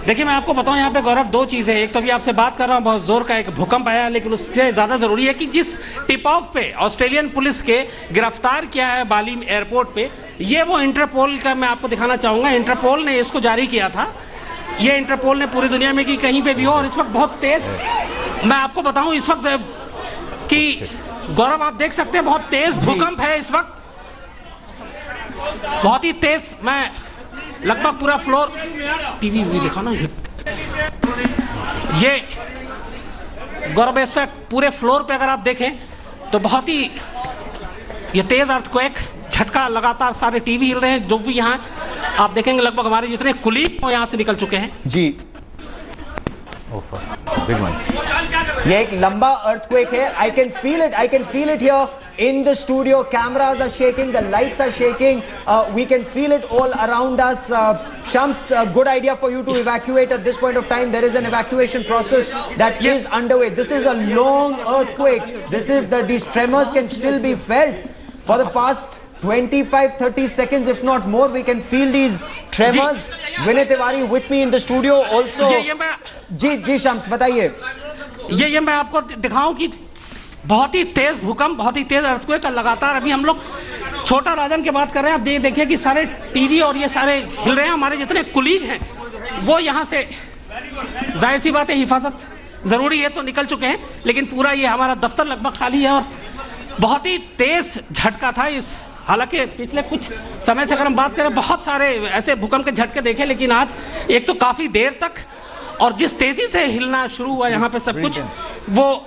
देखिए मैं आपको बताऊं यहाँ पे गौरव दो चीज़ें हैं। एक तो अभी आपसे बात कर रहा हूँ, बहुत जोर का एक भूकंप आया, लेकिन उससे ज़्यादा ज़रूरी है कि जिस टिप ऑफ पे ऑस्ट्रेलियन पुलिस के गिरफ्तार किया है बाली एयरपोर्ट पे, ये वो इंटरपोल का मैं आपको दिखाना चाहूँगा। इंटरपोल ने इसको जारी किया था, ये इंटरपोल ने पूरी दुनिया में कि कहीं पे भी हो। और इस वक्त बहुत तेज़ मैं आपको बताऊँ इस वक्त कि गौरव आप देख सकते हैं बहुत तेज़ भूकंप है इस वक्त, बहुत ही तेज़। मैं लगभग पूरा फ्लोर टीवी दिखा ना, ये गौरव इस वक्त पूरे फ्लोर पे अगर आप देखें तो बहुत ही ये तेज अर्थक्वेक झटका, लगातार सारे टीवी हिल रहे हैं। जो भी यहाँ आप देखेंगे लगभग हमारे जितने कुलीग वो यहाँ से निकल चुके हैं जी। ये एक लंबा अर्थक्वेक है। I can feel it here in the studio. Cameras are shaking, the lights are shaking, we can feel it all around us. Shams, good idea for you to evacuate at this point of time. There is an evacuation process that is underway. This is a long earthquake. These tremors can still be felt for the past 25-30 seconds, if not more. We can feel these tremors. Vinay Tiwari with me in the studio also. जी शम्स बताइए। ये मैं आपको दिखाऊं कि बहुत ही तेज भूकंप, बहुत ही तेज earthquake का लगातार अभी हम लोग छोटा राजन की बात कर रहे हैं। आप देखिए कि सारे टीवी और ये सारे हिल रहे हैं। हमारे जितने कुलीग हैं वो यहाँ से, जाहिर सी बात है हिफाजत ज़रूरी है तो निकल चुके हैं, लेकिन पूरा ये हमारा दफ्तर लगभग खाली है। और बहुत ही तेज झटका था इस, हालांकि पिछले कुछ समय से अगर हम बात करें बहुत सारे ऐसे भूकंप के झटके देखे, लेकिन आज एक तो काफ़ी देर तक और जिस तेजी से हिलना शुरू हुआ यहाँ पे सब कुछ, वो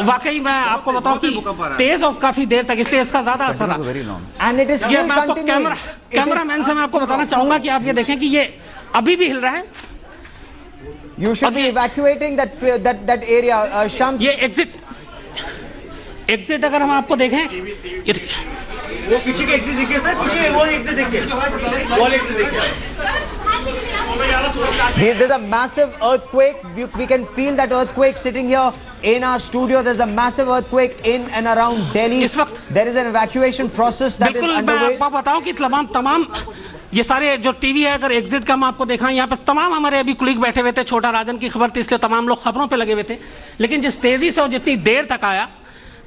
वाकई मैं आपको बताऊं कि तेज और काफी देर तक, इसलिए इसका ज्यादा असर रहा। ये मैं आपको कैमरामैन से मैं आपको बताना चाहूंगा कि आप ये देखें कि ये अभी भी हिल रहा है। You should be evacuating that area. Shams, ये एग्जिट अगर हम आपको देखें, वो पीछे के एग्जिट देखिए सर, पीछे वो एग्जिट देखिए, वो एग्जिट देखिए। There's a massive earthquake. We can feel that earthquake sitting here in our studio. There's a massive earthquake in and around Delhi. इस वक्त there is an evacuation process that is underway. मैं आपको बताऊं कि तमाम ये सारे जो टीवी है, अगर एग्जिट का हम आपको दिखाएं, यहाँ पे तमाम हमारे अभी कुलीग बैठे हुए थे। छोटा राजन की खबर थी इसलिए तमाम लोग खबरों पे लगे हुए थे, लेकिन जिस तेजी से और जितनी देर तक आया,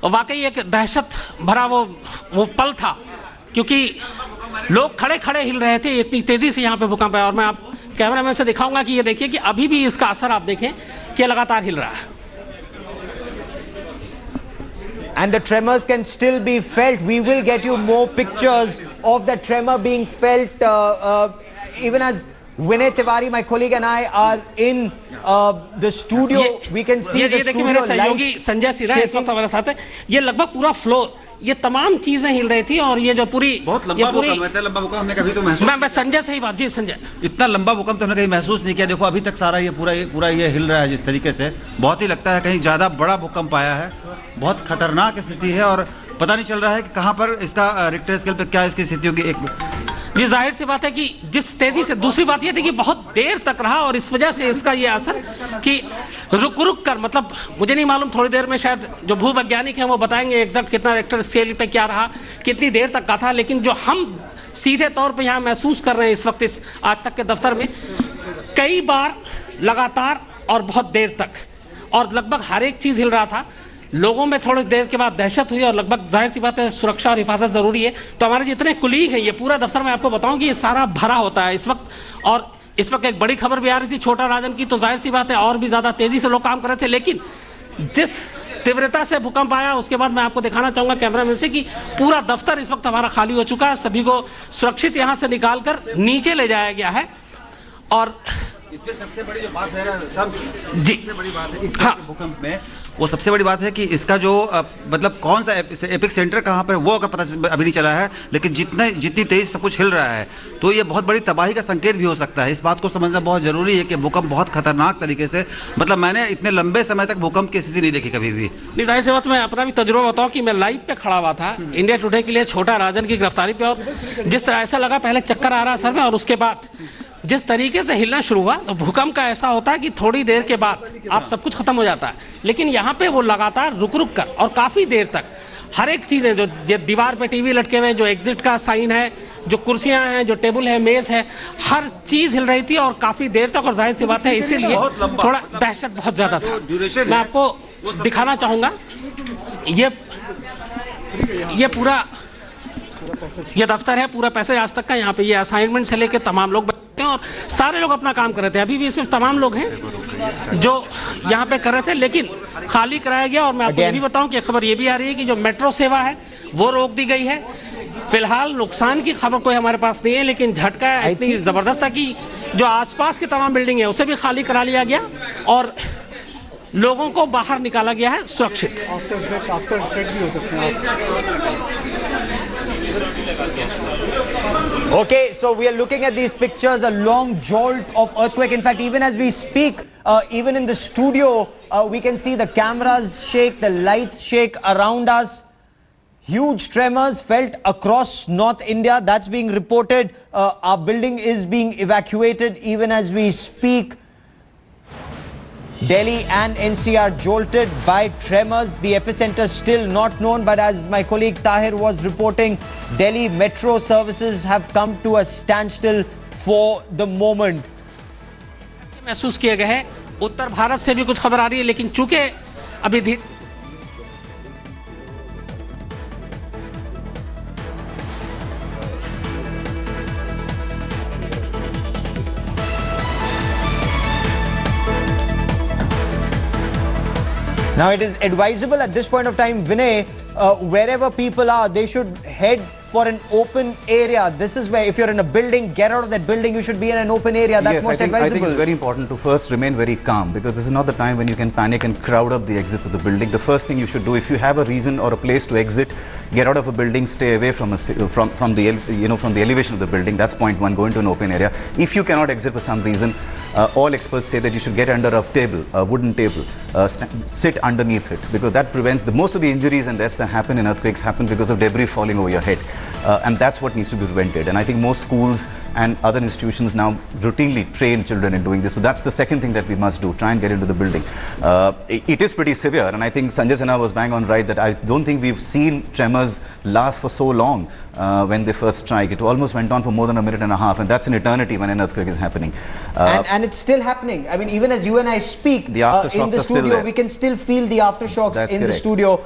वाकई एक दहशत भरा वो पल था, क्योंकि लोग खड़े खड़े हिल रहे थे, इतनी तेजी से यहाँ पे भूकंप है। और मैं आप कैमरामैन से दिखाऊंगा कि ये देखिए कि अभी भी इसका असर आप देखें कि लगातार हिल रहा है। And the tremors can still be felt. We will get you more pictures of the tremor being felt even as Vinay Tiwari, my colleague, and I are in the studio. We can see the studio मेरे सहयोगी संजय सिरा इस वक्त हमारे साथ है। ये लगभग पूरा फ्लोर, ये तमाम चीजें हिल रही थी। और ये जो पूरी बहुत लंबा भूकंप, इतना लंबा भूकंप हमने कभी तो महसूस, मैं संजय से ही बात, जी संजय, इतना लंबा भूकंप तो हमने कहीं महसूस नहीं किया। देखो अभी तक सारा ये पूरा ये हिल रहा है जिस तरीके से, बहुत ही लगता है कहीं ज़्यादा बड़ा भूकंप आया है। बहुत खतरनाक स्थिति है और पता नहीं चल रहा है कि कहाँ पर इसका रिक्टर स्केल पे क्या इसकी स्थिति होगी। ये जाहिर सी बात है कि जिस तेजी से, दूसरी बात ये थी कि बहुत देर तक रहा और इस वजह से इसका ये असर कि रुक कर, मतलब मुझे नहीं मालूम, थोड़ी देर में शायद जो भूवैज्ञानिक हैं वो बताएंगे एग्जैक्ट कितना रिक्टर स्केल पे क्या रहा, कितनी देर तक का था। लेकिन जो हम सीधे तौर पे यहाँ महसूस कर रहे हैं इस वक्त इस आज तक के दफ्तर में, कई बार लगातार और बहुत देर तक, और लगभग हर एक चीज़ हिल रहा था। लोगों में थोड़ी देर के बाद दहशत हुई और लगभग जाहिर सी बात है सुरक्षा और हिफाजत ज़रूरी है। तो हमारे जितने कुलीग हैं, ये पूरा दफ्तर मैं आपको बताऊं कि ये सारा भरा होता है इस वक्त। और इस वक्त एक बड़ी खबर भी आ रही थी छोटा राजन की, तो जाहिर सी बात है और भी ज़्यादा तेज़ी से लोग काम कर रहे थे। लेकिन जिस तीव्रता से भूकंप आया उसके बाद मैं आपको दिखाना चाहूँगा कैमरामैन से कि पूरा दफ्तर इस वक्त हमारा खाली हो चुका है। सभी को सुरक्षित यहाँ से निकाल कर नीचे ले जाया गया है। और इसमें सबसे बड़ी जो बात है ना, जी सबसे बड़ी बात है इस भूकंप में, वो सबसे बड़ी बात है कि इसका जो मतलब कौन सा एपिक सेंटर कहाँ पर, वो अगर पता अभी नहीं चला है। लेकिन जितनी तेज सब कुछ हिल रहा है तो ये बहुत बड़ी तबाही का संकेत भी हो सकता है। इस बात को समझना बहुत ज़रूरी है कि भूकंप बहुत खतरनाक तरीके से, मतलब मैंने इतने लंबे समय तक भूकंप की स्थिति नहीं देखी कभी भी। नहीं, जाहिर सी बात मैं अपना भी तजुर्बा बताऊँ कि मैं लाइव पे खड़ा हुआ था इंडिया टुडे के लिए छोटा राजन की गिरफ्तारी पे, और जिस तरह ऐसा लगा पहले चक्कर आ रहा सर में, और उसके बाद जिस तरीके से हिलना शुरू हुआ, तो भूकंप का ऐसा होता है कि थोड़ी देर के बाद आप सब कुछ खत्म हो जाता है। लेकिन यहाँ पे वो लगातार रुक कर और काफ़ी देर तक हर एक चीज़ें, जो दीवार पे टीवी लटके हुए, जो एग्जिट का साइन है जो कुर्सियां हैं, जो टेबल है, मेज है, हर चीज हिल रही थी और काफी देर तक। और जाहिर सी बात है इसीलिए थोड़ा दहशत बहुत ज्यादा था। मैं आपको दिखाना चाहूंगा, ये पूरा ये दफ्तर है, पूरा पैसे आज तक का। यहाँ पे ये असाइनमेंट से लेके तमाम लोग बैठते हैं और सारे लोग अपना काम कर रहे थे। अभी भी सिर्फ तमाम लोग हैं जो यहाँ पे कर रहे थे, लेकिन खाली कराया गया। और मैं आपको ये भी बताऊं कि खबर ये भी आ रही है कि जो मेट्रो सेवा है वो रोक दी गई है। फिलहाल नुकसान की खबर कोई हमारे पास नहीं है, लेकिन झटका इतनी जबरदस्त था कि जो आसपास की तमाम बिल्डिंग है उसे भी खाली करा लिया गया और लोगों को बाहर निकाला गया है सुरक्षित। Okay, so we are looking at these pictures, a long jolt of earthquake. In fact, even as we speak, even in the studio, we can see the cameras shake, the lights shake around us. Huge tremors felt across North India. That's being reported. Our building is being evacuated even as we speak. Delhi and NCR jolted by tremors. The epicenter still not known, but as my colleague Tahir was reporting, Delhi metro services have come to a standstill for the moment. महसूस किए गए हैं। उत्तर भारत से भी कुछ खबर आ रही है, लेकिन चूंकि अभी Now it is advisable at this point of time, Vinay, wherever people are, they should head for an open area. This is where, if you're in a building, get out of that building. You should be in an open area. That's most advisable. I think it's very important to first remain very calm, because this is not the time when you can panic and crowd up the exits of the building. The first thing you should do, if you have a reason or a place to exit, get out of a building, stay away from the elevation of the building. That's point one. Go into an open area. If you cannot exit for some reason, all experts say that you should get under a table, a wooden table, sit underneath it, because that prevents most of the injuries and deaths that happen in earthquakes happen because of debris falling over your head. And that's what needs to be prevented. And I think most schools and other institutions now routinely train children in doing this. So that's the second thing that we must do, try and get into the building. It is pretty severe, and I think Sanjay Sinha was bang on right that I don't think we've seen tremors last for so long when they first strike. It almost went on for more than a minute and a half, and that's an eternity when an earthquake is happening. And it's still happening. I mean, even as you and I speak, the aftershocks in the are still studio, there. we can still feel the aftershocks That's in the correct. studio.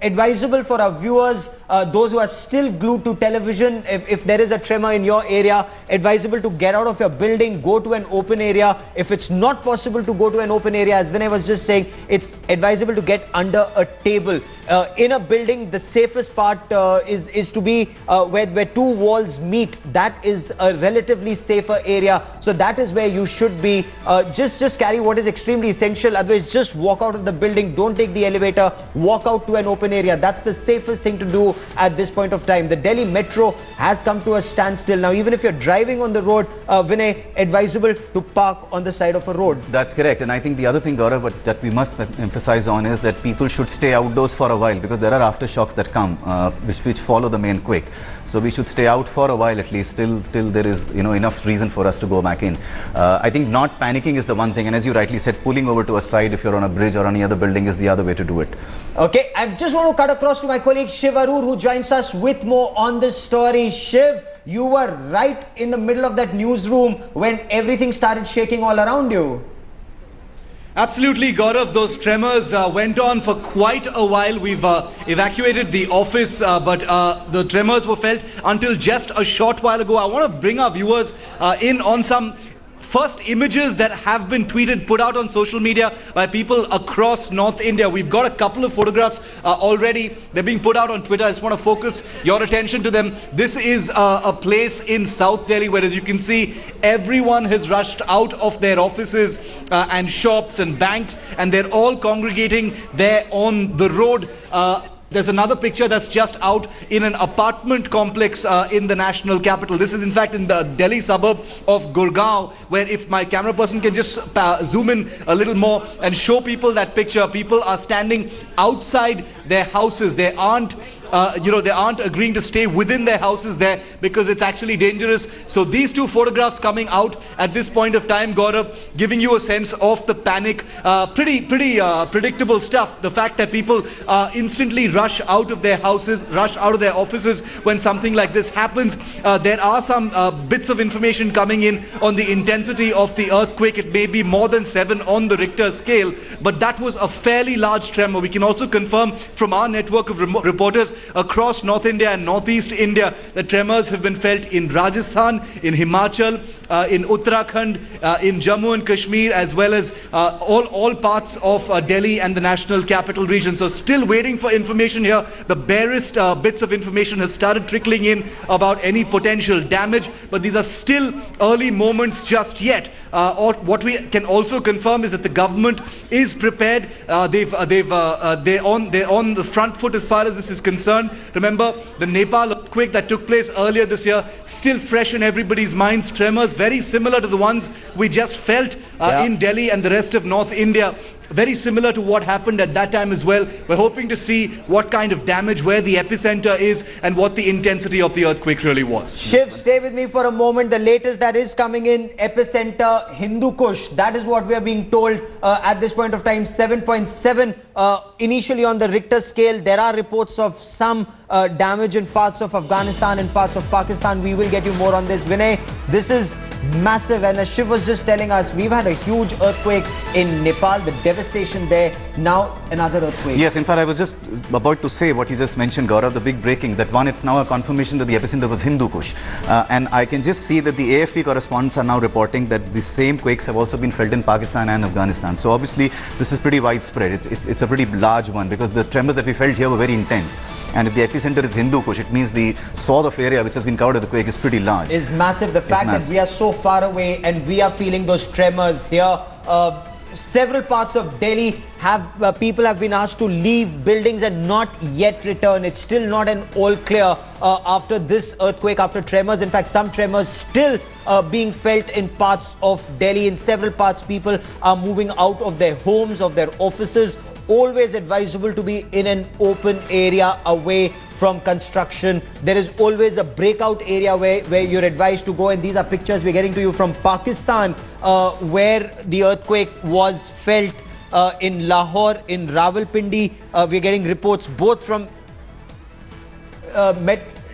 Advisable for our viewers, those who are still glued to television, if there is a tremor in your area, advisable to get out of your building, go to an open area. If it's not possible to go to an open area, as Vinay was just saying, it's advisable to get under a table. In a building, the safest part is to be where two walls meet. That is a relatively safer area. So that is where you should be. Just carry what is extremely essential. Otherwise, just walk out of the building. Don't take the elevator. Walk out to an open area. That's the safest thing to do at this point of time. The Delhi Metro has come to a standstill. Now, even if you're driving on the road, Vinay, advisable to park on the side of a road. That's correct. And I think the other thing, Gaurav, that we must emphasize on is that people should stay outdoors for a while, because there are aftershocks that come which follow the main quake. So we should stay out for a while at least till there is enough reason for us to go back in. I think not panicking is the one thing, and as you rightly said, pulling over to a side if you're on a bridge or any other building is the other way to do it. Okay, I just want to cut across to my colleague Shiv Arur, who joins us with more on this story. Shiv, you were right in the middle of that newsroom when everything started shaking all around you. Absolutely, Gaurav. Those tremors went on for quite a while. We've evacuated the office, but the tremors were felt until just a short while ago. I want to bring our viewers in on some first images that have been tweeted, put out on social media by people across North India. We've got a couple of photographs already. They're being put out on Twitter. I just want to focus your attention to them. This is a place in South Delhi where, as you can see, everyone has rushed out of their offices and shops and banks, and they're all congregating there on the road. There's another picture that's just out in an apartment complex in the national capital. This is in fact in the Delhi suburb of Gurgaon, where if my camera person can just zoom in a little more and show people that picture, people are standing outside their houses. There aren't they aren't agreeing to stay within their houses there because it's actually dangerous. So these two photographs coming out at this point of time, Gaurav, giving you a sense of the panic. Pretty predictable stuff. The fact that people instantly rush out of their houses, rush out of their offices when something like this happens. There are some bits of information coming in on the intensity of the earthquake. It may be more than 7 on the Richter scale, but that was a fairly large tremor. We can also confirm from our network of reporters across North India and Northeast India that tremors have been felt in Rajasthan, in Himachal, in Uttarakhand, in Jammu and Kashmir, as well as all parts of Delhi and the National Capital Region. So still waiting for information here. The barest bits of information have started trickling in about any potential damage, but these are still early moments just yet. Or what we can also confirm is that the government is prepared. They're on the front foot as far as this is concerned. Remember the Nepal earthquake that took place earlier this year, still fresh in everybody's minds. Tremors very similar to the ones we just felt in Delhi and the rest of North India. Very similar to what happened at that time as well. We're hoping to see what kind of damage, where the epicenter is, and what the intensity of the earthquake really was. Shiv, stay with me for a moment. The latest that is coming in, epicenter Hindu Kush. That is what we are being told at this point of time. 7.7 initially on the Richter scale. There are reports of some damage in parts of Afghanistan and parts of Pakistan. We will get you more on this. Vinay, this is massive, and as Shiv was just telling us, we've had a huge earthquake in Nepal, the devastation there. Now another earthquake. Yes, in fact, I was just about to say what you just mentioned, Gaurav, the big breaking, that one, it's now a confirmation that the epicenter was Hindu Kush. And I can just see that the AFP correspondents are now reporting that the same quakes have also been felt in Pakistan and Afghanistan. So obviously, this is pretty widespread. It's a pretty large one, because the tremors that we felt here were very intense. And if the epicenter is Hindu Kush, it means the swath of area which has been covered with the quake is pretty large. Is massive. The fact that we are so far away and we are feeling those tremors here. Several parts of Delhi have people have been asked to leave buildings and not yet return. It's still not an all clear after this earthquake, after tremors. In fact, some tremors still being felt in parts of Delhi. In several parts, people are moving out of their homes, of their offices. Always advisable to be in an open area away from construction. There is always a breakout area where you're advised to go, and these are pictures we're getting to you from Pakistan, where the earthquake was felt in Lahore, in Rawalpindi. We're getting reports both from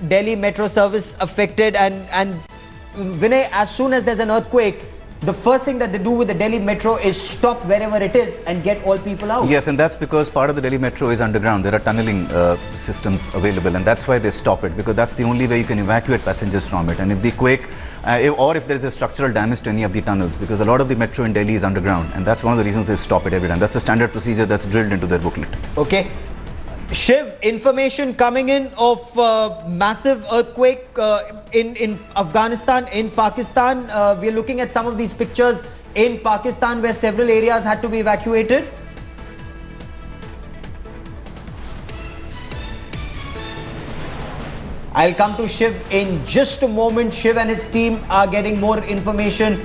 Delhi Metro Service affected, and Vinay, as soon as there's an earthquake, the first thing that they do with the Delhi Metro is stop wherever it is and get all people out. Yes, and that's because part of the Delhi Metro is underground. There are tunneling systems available, and that's why they stop it, because that's the only way you can evacuate passengers from it. And if the quake, or if there is a structural damage to any of the tunnels, because a lot of the metro in Delhi is underground, and that's one of the reasons they stop it every time. That's a standard procedure that's drilled into their booklet. Okay. Shiv, information coming in of massive earthquake in Afghanistan, in Pakistan. We are looking at some of these pictures in Pakistan where several areas had to be evacuated. I'll come to Shiv in just a moment. Shiv and his team are getting more information.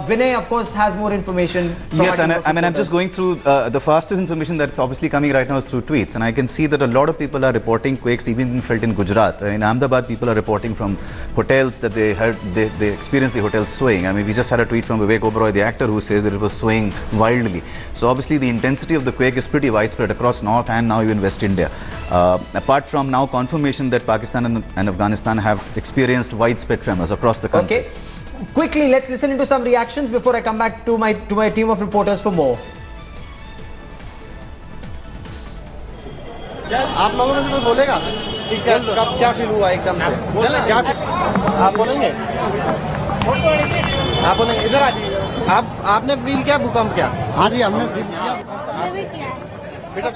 Vinay, of course, has more information. Yes, and I'm just going through the fastest information that's obviously coming right now is through tweets. And I can see that a lot of people are reporting quakes even being felt in Gujarat. In Ahmedabad, people are reporting from hotels that they experienced the hotel swaying. I mean, we just had a tweet from Vivek Oberoi, the actor, who says that it was swaying wildly. So obviously, the intensity of the quake is pretty widespread across North and now even West India. Apart from now confirmation that Pakistan and Afghanistan have experienced widespread tremors across the country. Okay, quickly let's listen into some reactions before I come back to my team of reporters for more. आप लोगों ने तो बोलेगा कि क्या feel हुआ एकदम से क्या आप बोलेंगे इधर आ जाइए आपने फील किया भूकंप क्या हाँ जी हमने फील किया बेटा